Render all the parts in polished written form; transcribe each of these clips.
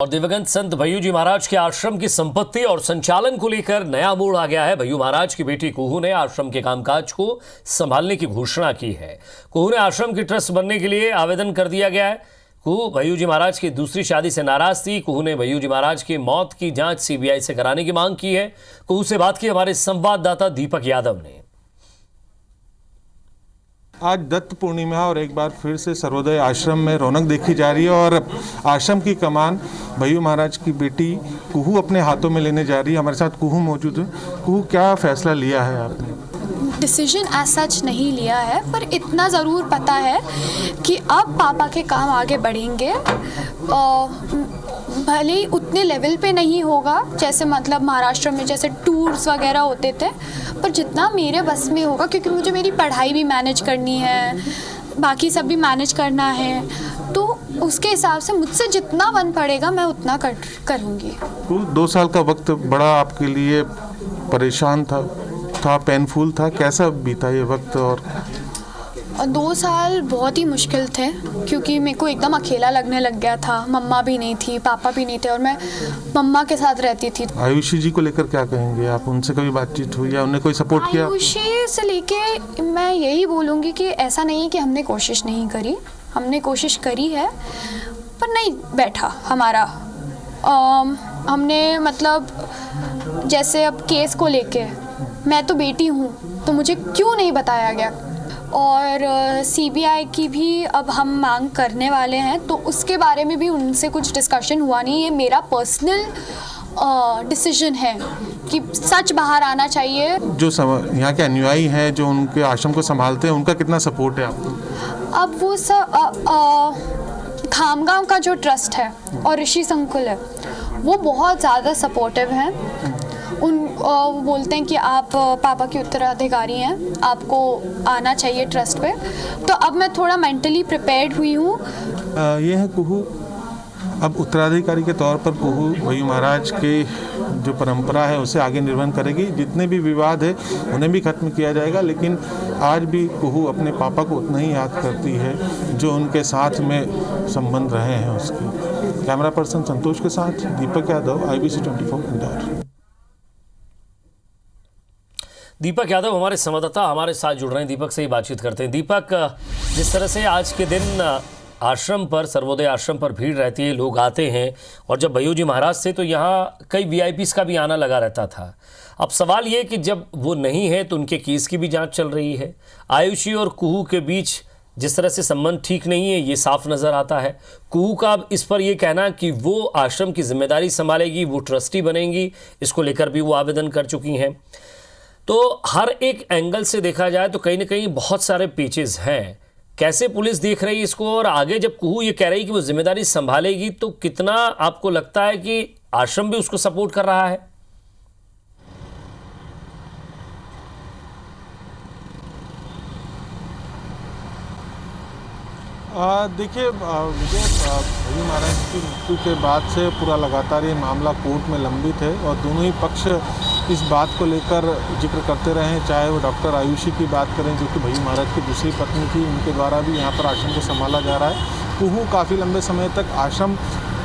और दिवंगत संत भय्यू जी महाराज के आश्रम की संपत्ति और संचालन को लेकर नया मोड़ आ गया है। भय्यू महाराज की बेटी कुहू ने आश्रम के कामकाज को संभालने की घोषणा की है। कुहू ने आश्रम की ट्रस्ट बनने के लिए आवेदन कर दिया गया है। कुहू भय्यू जी महाराज की दूसरी शादी से नाराज थी। कुहू ने भय्यू जी महाराज की मौत की जांच सीबीआई से कराने की मांग की है। कुहू से बात की हमारे संवाददाता दीपक यादव ने। आज दत्त पूर्णिमा और एक बार फिर से सर्वोदय आश्रम में रौनक देखी जा रही है और आश्रम की कमान भय्यू महाराज की बेटी कुहू अपने हाथों में लेने जा रही है। हमारे साथ कुहू मौजूद है। कुहू, क्या फैसला लिया है आपने? डिसीजन एज सच नहीं लिया है, पर इतना ज़रूर पता है कि अब पापा के काम आगे बढ़ेंगे। भले ही उतने लेवल पे नहीं होगा जैसे मतलब महाराष्ट्र में जैसे टूर्स वगैरह होते थे, पर जितना मेरे बस में होगा, क्योंकि मुझे मेरी पढ़ाई भी मैनेज करनी है, बाकी सब भी मैनेज करना है, तो उसके हिसाब से मुझसे जितना बन पड़ेगा मैं उतना करूँगी। 2 साल का वक्त बड़ा आपके लिए परेशान था पेनफुल था, कैसा बीता ये वक्त? और 2 साल बहुत ही मुश्किल थे क्योंकि मेरे को एकदम अकेला लगने लग गया था। मम्मा भी नहीं थी, पापा भी नहीं थे और मैं मम्मा के साथ रहती थी। आयुषी जी को लेकर क्या कहेंगे आप? उनसे कभी बातचीत हुई या उन्हें कोई सपोर्ट किया? आयुषी से लेके मैं यही बोलूँगी कि ऐसा नहीं है कि हमने कोशिश नहीं करी, हमने कोशिश करी है पर नहीं बैठा हमारा। हमने मतलब जैसे अब केस को लेके मैं तो बेटी हूँ तो मुझे क्यों नहीं बताया गया, और सीबीआई की भी अब हम मांग करने वाले हैं, तो उसके बारे में भी उनसे कुछ डिस्कशन हुआ नहीं। ये मेरा पर्सनल डिसीजन है कि सच बाहर आना चाहिए। जो यहाँ के अनुयायी हैं जो उनके आश्रम को संभालते हैं, उनका कितना सपोर्ट है आपको? अब वो सब खामगांव का जो ट्रस्ट है और ऋषि संकुल है वो बहुत ज़्यादा सपोर्टिव हैं। वो बोलते हैं कि आप पापा के उत्तराधिकारी हैं, आपको आना चाहिए ट्रस्ट पे। तो अब मैं थोड़ा मेंटली प्रिपेयर्ड हुई हूँ। ये है कुहू। अब उत्तराधिकारी के तौर पर कुहू भय्यू महाराज के जो परंपरा है उसे आगे निर्वहन करेगी। जितने भी विवाद है उन्हें भी खत्म किया जाएगा, लेकिन आज भी कुहू अपने पापा को उतना ही याद करती है जो उनके साथ में संबंध रहे हैं उसके। कैमरा पर्सन संतोष के साथ दीपक यादव, IBC 24 इंदौर। दीपक यादव हमारे संवाददाता हमारे साथ जुड़ रहे हैं। दीपक से ही बातचीत करते हैं। दीपक, जिस तरह से आज के दिन आश्रम पर, सर्वोदय आश्रम पर भीड़ रहती है, लोग आते हैं, और जब भय्यू जी महाराज थे तो यहाँ कई VIPs का भी आना लगा रहता था। अब सवाल ये कि जब वो नहीं है तो उनके केस की भी जांच चल रही है। आयुषी और कुहू के बीच जिस तरह से संबंध ठीक नहीं है ये साफ नज़र आता है। कुहू का अब इस पर यह कहना कि वो आश्रम की जिम्मेदारी संभालेगी, वो ट्रस्टी बनेंगी, इसको लेकर भी वो आवेदन कर चुकी हैं। तो हर एक एंगल से देखा जाए तो कहीं ना कहीं बहुत सारे पेचेस हैं। कैसे पुलिस देख रही है इसको, और आगे जब कुहू ये कह रही कि वो जिम्मेदारी संभालेगी तो कितना आपको लगता है कि आश्रम भी उसको सपोर्ट कर रहा है? देखिए विजय, भय्यू महाराज की मृत्यु के बाद से पूरा लगातार ये मामला कोर्ट में लंबित है और दोनों ही पक्ष इस बात को लेकर जिक्र करते रहे हैं। चाहे वो डॉक्टर आयुषी की बात करें जो कि भय्यू महाराज की दूसरी पत्नी थी, उनके द्वारा भी यहाँ पर आश्रम को संभाला जा रहा है। कुहू काफ़ी लंबे समय तक आश्रम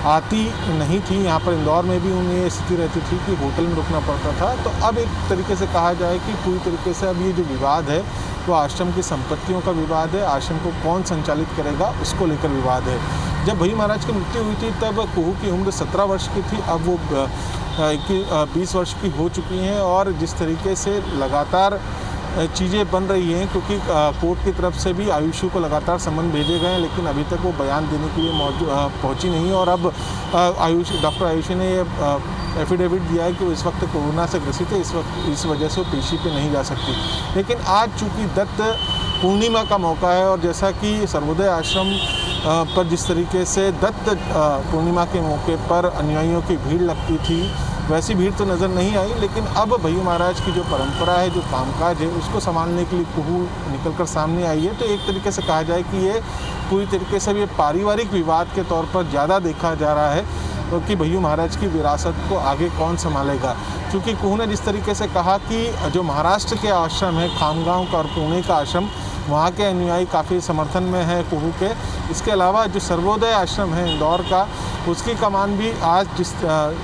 आती नहीं थी। यहाँ पर इंदौर में भी उन्हें ये स्थिति रहती थी कि होटल में रुकना पड़ता था। तो अब एक तरीके से कहा जाए कि पूरी तरीके से अब ये जो विवाद है वो आश्रम की संपत्तियों का विवाद है। आश्रम को कौन संचालित करेगा उसको लेकर विवाद है। जब भय्यू महाराज की मृत्यु हुई थी तब कुहू की उम्र 17 वर्ष की थी। अब वो 20 वर्ष की हो चुकी हैं और जिस तरीके से लगातार चीज़ें बन रही हैं, क्योंकि कोर्ट की तरफ से भी आयुषी को लगातार समन भेजे गए हैं, लेकिन अभी तक वो बयान देने के लिए पहुंची नहीं। और अब डॉक्टर आयुषी ने ये एफिडेविट दिया है कि वो इस वक्त कोरोना से ग्रसित है, इस वजह से वो पेशी पे नहीं जा सकती। लेकिन आज चूँकि दत्त पूर्णिमा का मौका है और जैसा कि सर्वोदय आश्रम पर जिस तरीके से दत्त पूर्णिमा के मौके पर अनुयायियों की भीड़ लगती थी, वैसी भीड़ तो नज़र नहीं आई। लेकिन अब भय्यू महाराज की जो परंपरा है, जो कामकाज है, उसको संभालने के लिए कुहू निकलकर सामने आई है। तो एक तरीके से कहा जाए कि ये पूरी तरीके से ये पारिवारिक विवाद के तौर पर ज़्यादा देखा जा रहा है कि भय्यू महाराज की विरासत को आगे कौन संभालेगा। क्योंकि कुहू ने जिस तरीके से कहा कि जो महाराष्ट्र के आश्रम है, खामगांव का और पुणे का आश्रम, वहाँ के अनुयायी काफ़ी समर्थन में है कुहू के, इसके अलावा जो सर्वोदय आश्रम है इंदौर का, उसकी कमान भी आज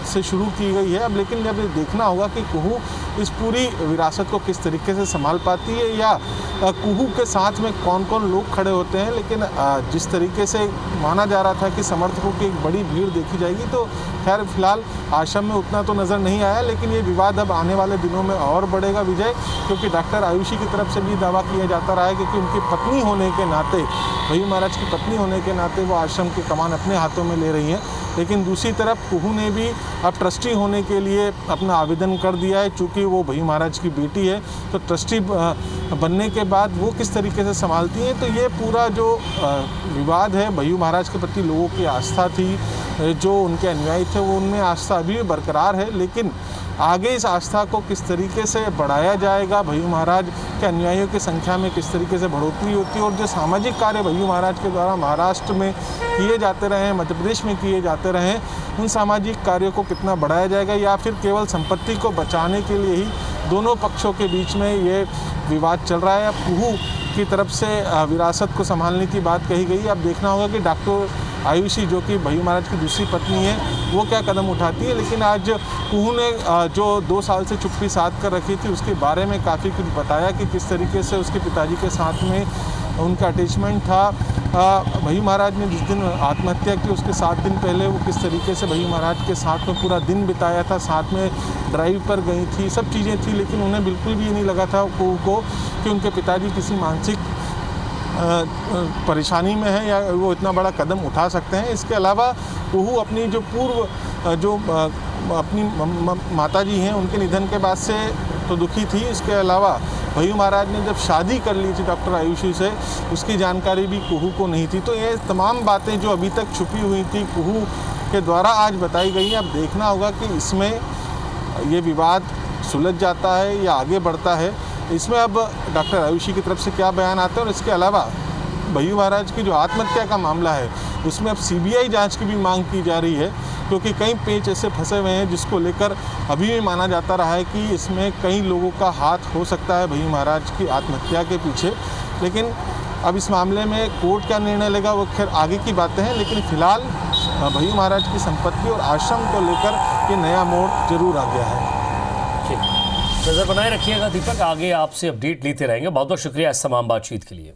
से शुरू की गई है। अब लेकिन जब ये देखना होगा कि कुहू इस पूरी विरासत को किस तरीके से संभाल पाती है, या कुहू के साथ में कौन कौन लोग खड़े होते हैं। लेकिन जिस तरीके से माना जा रहा था कि समर्थकों की एक बड़ी भीड़ देखी जाएगी, तो खैर फिलहाल आश्रम में उतना तो नज़र नहीं आया। लेकिन ये विवाद अब आने वाले दिनों में और बढ़ेगा विजय, क्योंकि डॉक्टर आयुषी की तरफ से भी दावा किया जाता रहा है क्योंकि उनकी पत्नी होने के नाते, भय्यू महाराज की पत्नी होने के नाते वो आश्रम की कमान अपने हाथों में ले रही हैं। लेकिन दूसरी तरफ कुहू ने भी अब ट्रस्टी होने के लिए अपना आवेदन कर दिया है। चूँकि वो भय्यू महाराज की बेटी है, तो ट्रस्टी बनने के बाद वो किस तरीके से संभालती हैं, तो ये पूरा जो विवाद है, भय्यू महाराज के प्रति लोगों की आस्था थी, जो उनके अनुयायी थे, वो उनमें आस्था अभी भी बरकरार है। लेकिन आगे इस आस्था को किस तरीके से बढ़ाया जाएगा, भय्यू महाराज के अनुयायियों की संख्या में किस तरीके से बढ़ोतरी होती है, और जो सामाजिक कार्य भय्यू महाराज के द्वारा महाराष्ट्र में किए जाते रहे हैं, मध्य प्रदेश में किए जाते रहे हैं, उन सामाजिक कार्यों को कितना बढ़ाया जाएगा, या फिर केवल संपत्ति को बचाने के लिए ही दोनों पक्षों के बीच में ये विवाद चल रहा है। अब कुहू की तरफ से विरासत को संभालने की बात कही गई। अब देखना होगा कि डॉक्टर आयुषी, जो कि भय्यू महाराज की दूसरी पत्नी है, वो क्या कदम उठाती है। लेकिन आज कुहू ने जो 2 साल से चुप्पी साध कर रखी थी, उसके बारे में काफ़ी कुछ बताया कि किस तरीके से उसके पिताजी के साथ में उनका अटैचमेंट था। भय्यू महाराज ने जिस दिन आत्महत्या की, उसके 7 दिन पहले वो किस तरीके से भय्यू महाराज के साथ में पूरा दिन बिताया था, साथ में ड्राइव पर गई थी, सब चीज़ें थी। लेकिन उन्हें बिल्कुल भी ये नहीं लगा था कुहू को कि उनके पिताजी किसी मानसिक परेशानी में है या वो इतना बड़ा कदम उठा सकते हैं। इसके अलावा कुहू अपनी जो पूर्व जो अपनी माताजी हैं, उनके निधन के बाद से तो दुखी थी। इसके अलावा भय्यू महाराज ने जब शादी कर ली थी डॉक्टर आयुषी से, उसकी जानकारी भी कुहू को नहीं थी। तो ये तमाम बातें जो अभी तक छुपी हुई थी, कुहू के द्वारा आज बताई गई हैं। अब देखना होगा कि इसमें ये विवाद सुलझ जाता है या आगे बढ़ता है। इसमें अब डॉक्टर आयुषी की तरफ से क्या बयान आते हैं, और इसके अलावा भय्यू महाराज की जो आत्महत्या का मामला है, उसमें अब सीबीआई जांच की भी मांग की जा रही है, क्योंकि कई पेच ऐसे फंसे हुए हैं जिसको लेकर अभी भी माना जाता रहा है कि इसमें कई लोगों का हाथ हो सकता है भय्यू महाराज की आत्महत्या के पीछे। लेकिन अब इस मामले में कोर्ट क्या निर्णय लेगा, वो खैर आगे की बातें हैं। लेकिन फिलहाल भय्यू महाराज की संपत्ति और आश्रम को लेकर ये नया मोड़ जरूर आ गया है। नजर बनाए रखिएगा दीपक, आगे आपसे अपडेट लेते रहेंगे। बहुत बहुत शुक्रिया इस तमाम बातचीत के लिए।